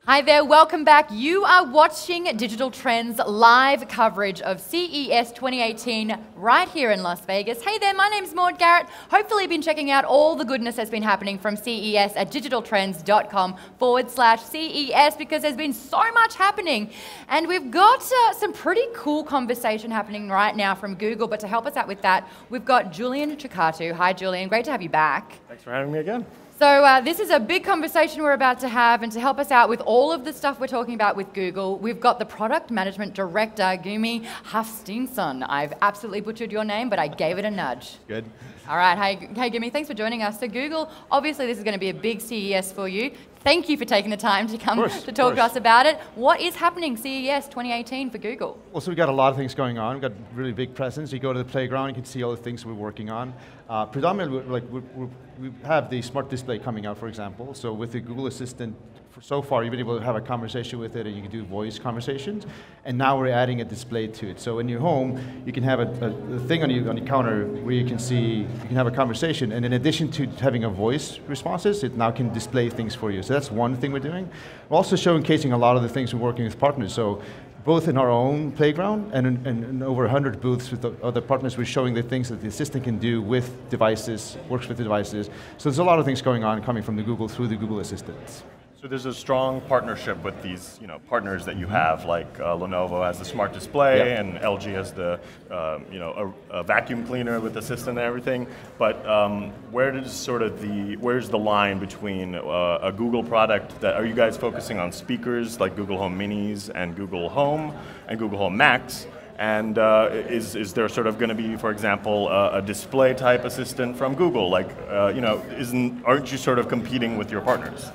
Hi there, welcome back. You are watching Digital Trends live coverage of CES 2018 right here in Las Vegas. Hey there, my name's Maude Garrett. Hopefully you've been checking out all the goodness that's been happening from CES at digitaltrends.com/CES because there's been so much happening. And we've got some pretty cool conversation happening right now from Google, but to help us out with that, we've got Julian Chikatu. Hi Julian, great to have you back. Thanks for having me again. So this is a big conversation we're about to have, and to help us out with all of the stuff we're talking about with Google, we've got the Product Management Director, Gummi Hafsteinsson. I've absolutely butchered your name, but I gave it a nudge. Good. All right, hey Gummi, thanks for joining us. So Google, obviously this is going to be a big CES for you. Thank you for taking the time to come to talk to us about it. What is happening CES 2018 for Google? Well, so we've got a lot of things going on. We've got really big presence. You go to the playground, you can see all the things we're working on. Predominantly, we have the smart display coming out, for example. So with the Google Assistant, so far you've been able to have a conversation with it and you can do voice conversations. And now we're adding a display to it. So in your home, you can have a thing on your counter where you can have a conversation. And in addition to having a voice responses, it now can display things for you. So that's one thing we're doing. We're also showcasing a lot of the things we're working with partners. So both in our own playground and in over 100 booths with the other partners, we're showing the things that the assistant can do with devices, works with the devices. So there's a lot of things going on coming from the Google through the Google Assistant. So there's a strong partnership with these, partners that you have, like Lenovo has the smart display, and LG has the, a vacuum cleaner with Assistant and everything. But where's the line between a Google product are you guys focusing on speakers like Google Home Minis and Google Home and Google Home Max? And is there sort of going to be, for example, a display type assistant from Google? Like, aren't you sort of competing with your partners?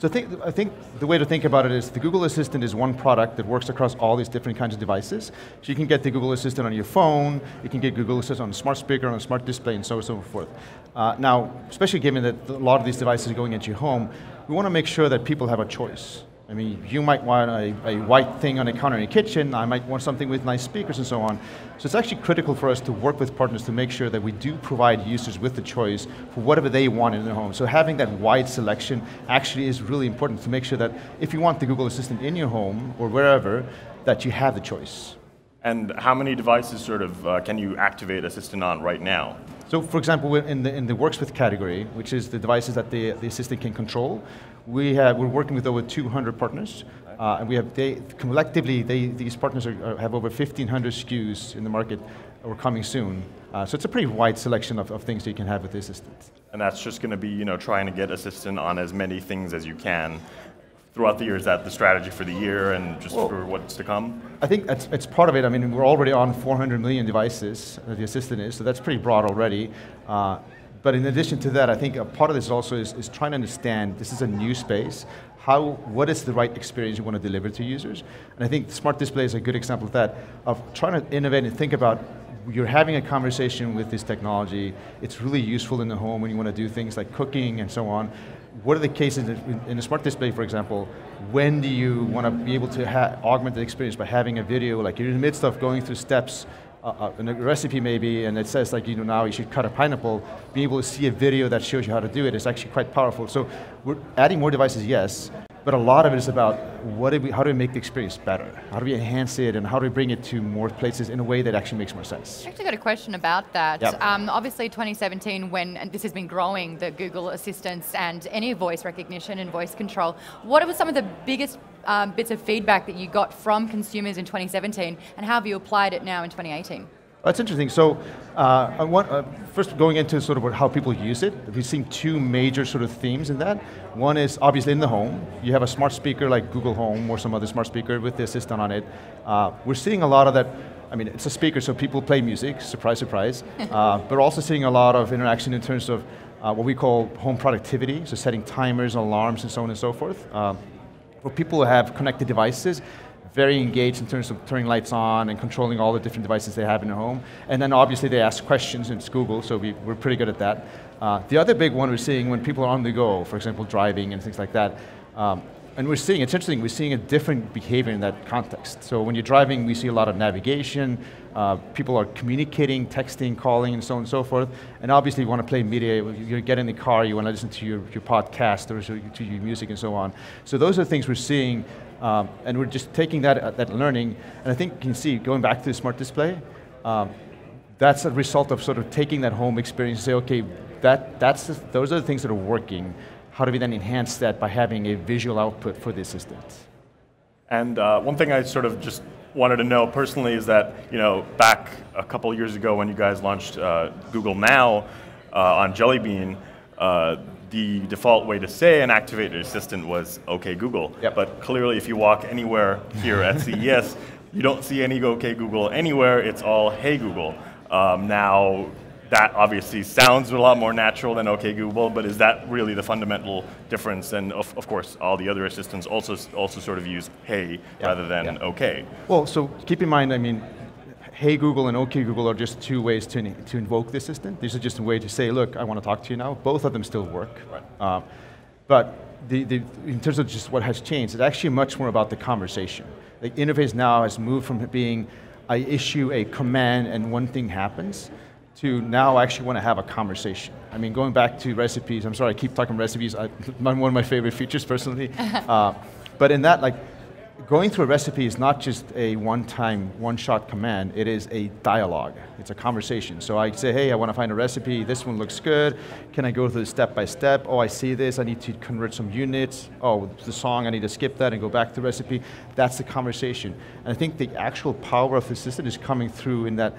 So I think the way to think about it is the Google Assistant is one product that works across all these different kinds of devices. So you can get the Google Assistant on your phone, you can get Google Assistant on a smart speaker, on a smart display, and so on and so forth. Now, especially given that a lot of these devices are going into your home, we want to make sure that people have a choice. I mean, you might want a white thing on a counter in your kitchen, I might want something with nice speakers and so on. So it's actually critical for us to work with partners to make sure that we do provide users with the choice for whatever they want in their home. So having that wide selection actually is really important to make sure that if you want the Google Assistant in your home or wherever, that you have the choice. And how many devices sort of can you activate Assistant on right now? So for example, in the Works With category, which is the devices that the Assistant can control, we're working with over 200 partners, and collectively these partners have over 1,500 SKUs in the market or coming soon. So it's a pretty wide selection of things that you can have with the Assistant. And that's just going to be trying to get Assistant on as many things as you can throughout the year. Is that the strategy for the year and just for what's to come? I think it's part of it. I mean, we're already on 400 million devices, the Assistant is, so that's pretty broad already. But in addition to that, I think a part of this also is trying to understand, this is a new space, what is the right experience you want to deliver to users? And I think smart display is a good example of that, of trying to innovate and think about, you're having a conversation with this technology, it's really useful in the home when you want to do things like cooking and so on. What are the cases in a smart display, for example, when do you want to be able to augment the experience by having a video, like you're in the midst of going through steps, in a recipe maybe, and it says like, now you should cut a pineapple, being able to see a video that shows you how to do it is actually quite powerful. So we're adding more devices, yes, but a lot of it is about how do we make the experience better? How do we enhance it, and how do we bring it to more places in a way that actually makes more sense? I actually got a question about that. Yep. Obviously 2017, and this has been growing, the Google Assistants and any voice recognition and voice control, what were some of the biggest bits of feedback that you got from consumers in 2017, and how have you applied it now in 2018? That's interesting. So, first going into sort of how people use it, we've seen two major sort of themes in that. One is obviously in the home. You have a smart speaker like Google Home or some other smart speaker with the Assistant on it. We're seeing a lot of that. I mean, it's a speaker, so people play music, surprise, surprise. But we're also seeing a lot of interaction in terms of what we call home productivity, so setting timers, alarms, and so on and so forth. For people who have connected devices, very engaged in terms of turning lights on and controlling all the different devices they have in their home. And then obviously they ask questions, and it's Google, so we're pretty good at that. The other big one we're seeing when people are on the go, for example, driving and things like that, and we're seeing, it's interesting, we're seeing a different behavior in that context. So when you're driving, we see a lot of navigation, People are communicating, texting, calling, and so on and so forth. And obviously you want to play media, you get in the car, you want to listen to your podcast or to your music and so on. So those are the things we're seeing, and we're just taking that learning, and I think you can see, going back to the smart display, that's a result of sort of taking that home experience and say, okay, those are the things that are working. How do we then enhance that by having a visual output for the assistant? And one thing I sort of just wanted to know personally is that, back a couple years ago when you guys launched Google Now on Jelly Bean, the default way to say an activated assistant was OK Google. Yep. But clearly if you walk anywhere here at CES, you don't see any OK Google anywhere, it's all Hey Google. Now, that obviously sounds a lot more natural than OK Google, but is that really the fundamental difference? And of course, all the other assistants also sort of use Hey rather than OK. Well, so keep in mind, I mean, Hey Google and OK Google are just two ways to invoke the assistant. These are just a way to say, look, I want to talk to you now. Both of them still work. Right. But in terms of just what has changed, it's actually much more about the conversation. The interface now has moved from being, I issue a command and one thing happens, to now I actually want to have a conversation. I mean, going back to recipes, I'm sorry, I keep talking recipes, one of my favorite features personally. But in that, like, going through a recipe is not just a one-time, one-shot command, it is a dialogue, it's a conversation. So I say, hey, I want to find a recipe, this one looks good, can I go through step by step? Oh, I see this, I need to convert some units. Oh, the song, I need to skip that and go back to the recipe. That's the conversation. And I think the actual power of the system is coming through in that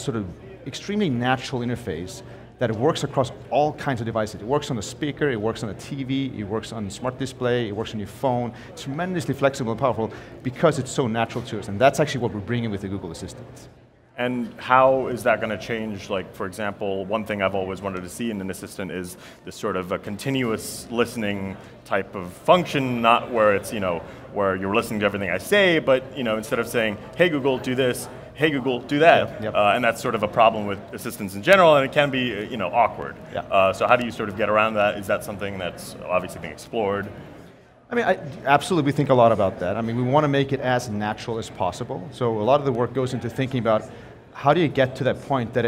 sort of extremely natural interface that it works across all kinds of devices. It works on a speaker, it works on a TV, it works on a smart display, it works on your phone. It's tremendously flexible and powerful because it's so natural to us, and that's actually what we're bringing with the Google Assistant. And how is that going to change? Like, for example, one thing I've always wanted to see in an assistant is this sort of a continuous listening type of function, not where it's, where you're listening to everything I say, but, instead of saying, hey Google, do this, hey Google, do that. Yep. And that's sort of a problem with assistants in general, and it can be, awkward. Yeah. So how do you sort of get around that? Is that something that's obviously being explored? I mean, absolutely, we think a lot about that. I mean, we want to make it as natural as possible. So a lot of the work goes into thinking about how do you get to that point that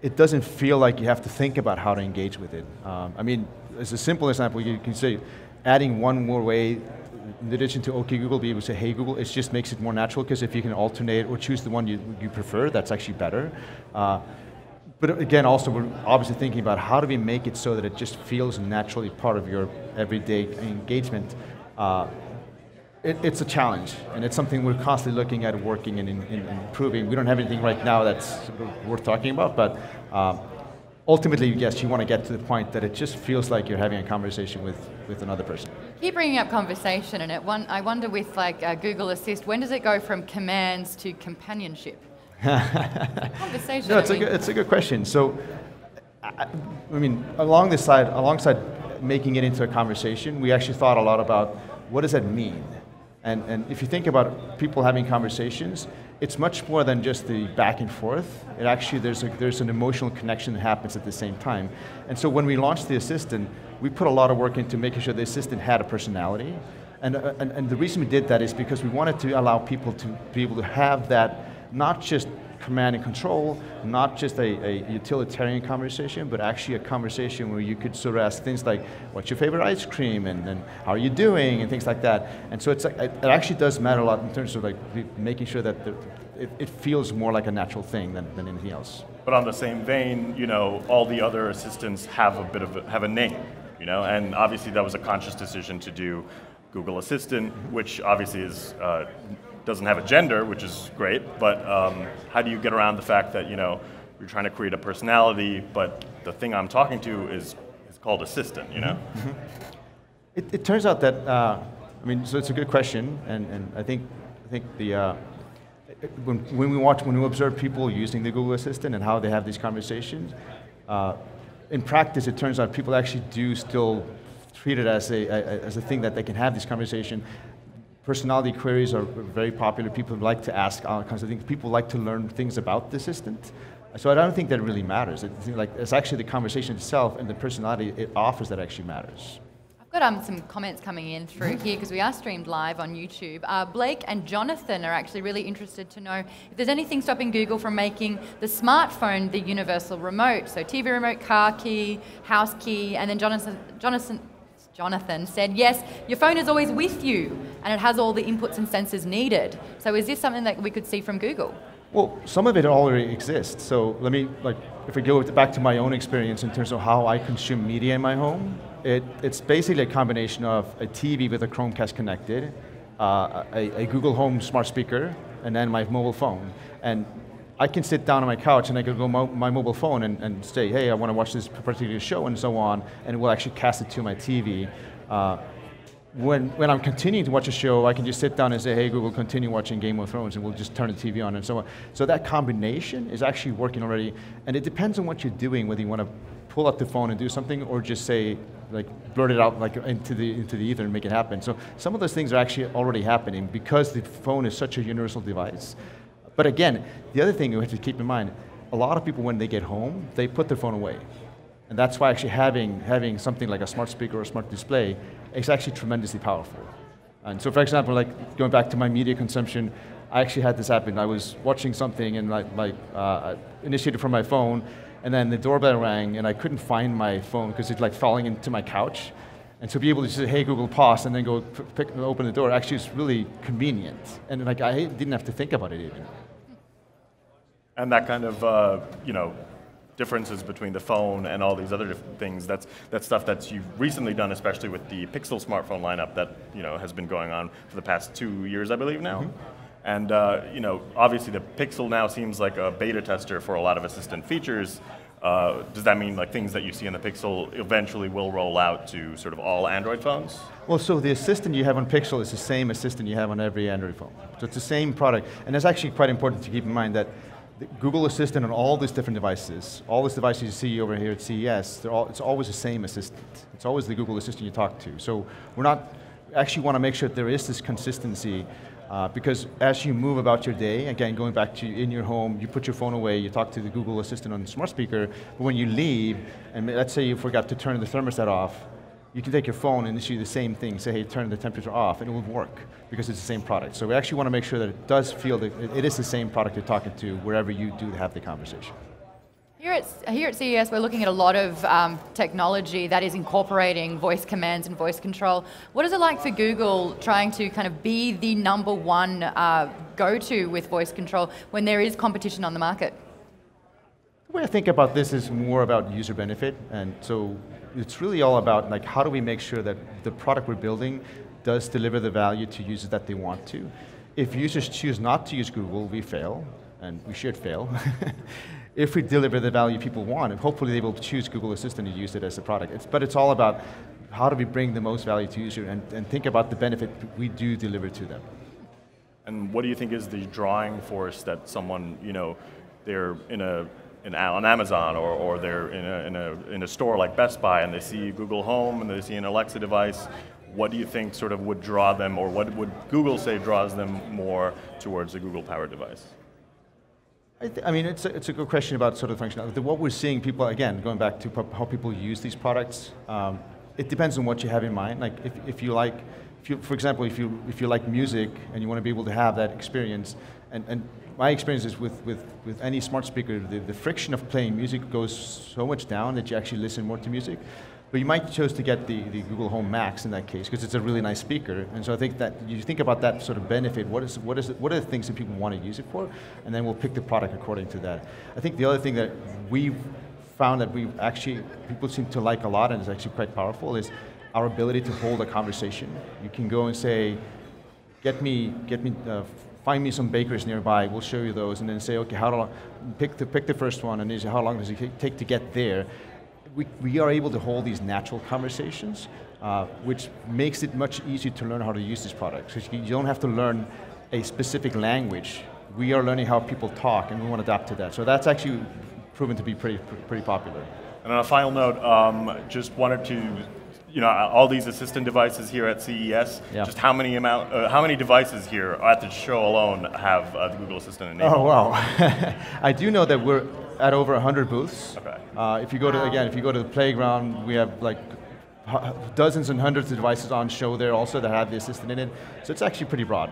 it doesn't feel like you have to think about how to engage with it. I mean, as a simple example, you can say adding one more way in addition to OK Google, be able to say, hey Google, it just makes it more natural, because if you can alternate or choose the one you prefer, that's actually better. But again, also we're obviously thinking about how do we make it so that it just feels naturally part of your everyday engagement. It's a challenge, and it's something we're constantly looking at, working and improving. We don't have anything right now that's worth talking about, but ultimately, yes, you want to get to the point that it just feels like you're having a conversation with another person. Keep bringing up conversation, and I wonder with Google Assist, when does it go from commands to companionship? Conversation. No, it's a good question. So, I mean, alongside making it into a conversation, we actually thought a lot about what does that mean. And if you think about people having conversations, it's much more than just the back and forth. It actually, there's an emotional connection that happens at the same time. And so when we launched the Assistant, we put a lot of work into making sure the Assistant had a personality. And the reason we did that is because we wanted to allow people to be able to have that, not just command and control, not just a utilitarian conversation, but actually a conversation where you could sort of ask things like, what's your favorite ice cream, and how are you doing, and things like that. And so it actually does matter a lot in terms of like making sure that it feels more like a natural thing than anything else. But on the same vein, all the other assistants have a name, and obviously that was a conscious decision to do Google Assistant, which obviously is doesn't have a gender, which is great, but how do you get around the fact that you're trying to create a personality, but the thing I'm talking to is called Assistant, Mm-hmm. It turns out that so it's a good question, and I think when we observe people using the Google Assistant and how they have these conversations, in practice it turns out people actually do still treat it as a thing that they can have this conversation. Personality queries are very popular. People like to ask all kinds of things. People like to learn things about the assistant. So I don't think that really matters. It's actually the conversation itself and the personality it offers that actually matters. Got some comments coming in through here because we are streamed live on YouTube. Blake and Jonathan are actually really interested to know if there's anything stopping Google from making the smartphone the universal remote. So TV remote, car key, house key, and then Jonathan said, yes, your phone is always with you and it has all the inputs and sensors needed. So is this something that we could see from Google? Well, some of it already exists. So let me, if we go back to my own experience in terms of how I consume media in my home, it's basically a combination of a TV with a Chromecast connected, a Google Home smart speaker, and then my mobile phone. And I can sit down on my couch and I can go my mobile phone and say, hey, I want to watch this particular show and so on, and it will actually cast it to my TV. When I'm continuing to watch a show, I can just sit down and say, hey, Google, continue watching Game of Thrones, and we'll just turn the TV on and so on. So that combination is actually working already, and it depends on what you're doing, whether you want to pull out the phone and do something, or just say, blurt it out into the ether and make it happen. So some of those things are actually already happening because the phone is such a universal device. But again, the other thing you have to keep in mind, a lot of people when they get home, they put their phone away. And that's why actually having something like a smart speaker or a smart display is actually tremendously powerful. And so for example, going back to my media consumption, I actually had this happen. I was watching something and initiated from my phone, and then the doorbell rang and I couldn't find my phone because it's falling into my couch. And to be able to say, hey Google, pause, and then go open the door, actually is really convenient. And I didn't have to think about it even. And that kind of, differences between the phone and all these other different things, that's stuff that you've recently done, especially with the Pixel smartphone lineup that, has been going on for the past 2 years, I believe now. Mm-hmm. And, obviously the Pixel now seems like a beta tester for a lot of assistant features. Does that mean things that you see in the Pixel eventually will roll out to sort of all Android phones? Well, so the assistant you have on Pixel is the same assistant you have on every Android phone. So it's the same product. And it's actually quite important to keep in mind that the Google Assistant on all these different devices, all these devices you see over here at CES, it's always the same assistant. It's always the Google Assistant you talk to. So we actually want to make sure that there is this consistency because as you move about your day, again, going back to in your home, you put your phone away, you talk to the Google Assistant on the smart speaker, but when you leave, and let's say you forgot to turn the thermostat off, you can take your phone and issue the same thing, say, hey, turn the temperature off, and it will work because it's the same product. So we actually want to make sure that it does feel that it is the same product you're talking to wherever you do have the conversation. Here at CES, we're looking at a lot of technology that is incorporating voice commands and voice control. What is it like for Google trying to kind of be the #1 go-to with voice control when there is competition on the market? The way I think about this is more about user benefit, and so it's really all about how do we make sure that the product we're building does deliver the value to users that they want to. If users choose not to use Google, we fail, and we should fail. If we deliver the value people want, hopefully they will choose Google Assistant and use it as a product. But it's all about how do we bring the most value to users and think about the benefit we do deliver to them. And what do you think is the drawing force that someone, they're on Amazon or they're in a store like Best Buy and they see Google Home and they see an Alexa device? What do you think sort of would draw them, or what would Google say draws them more towards a Google-powered device? I mean, it's a good question about sort of functionality. What we're seeing people, again, going back to how people use these products, it depends on what you have in mind. For example, if you like music and you want to be able to have that experience, and my experience is with any smart speaker, the friction of playing music goes so much down that you actually listen more to music. But you might choose to get the Google Home Max in that case because it's a really nice speaker. And so I think that you think about that sort of benefit. What are the things that people want to use it for? And then we'll pick the product according to that. I think the other thing that we've found that people seem to like a lot and is actually quite powerful is our ability to hold a conversation. You can go and say, find me some bakers nearby, we'll show you those, and then say, okay, pick the first one, and then say, how long does it take to get there? We are able to hold these natural conversations, which makes it much easier to learn how to use this product. So you don't have to learn a specific language. We are learning how people talk, and we want to adapt to that. So that's actually proven to be pretty popular. And on a final note, just wanted to, all these assistant devices here at CES, yeah. Just how many devices here at the show alone have the Google Assistant enabled? Oh wow! I do know that we're at over 100 booths. Okay. If you go to the playground, we have dozens and hundreds of devices on show there also that have the assistant in it. So it's actually pretty broad.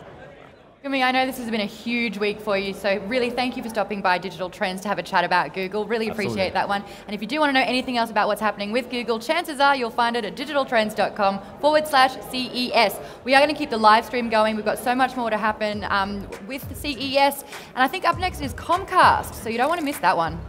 Gummi, I know this has been a huge week for you, so really thank you for stopping by Digital Trends to have a chat about Google. Really appreciate that one. And if you do want to know anything else about what's happening with Google, chances are you'll find it at digitaltrends.com/CES. We are going to keep the live stream going. We've got so much more to happen with the CES. And I think up next is Comcast, so you don't want to miss that one.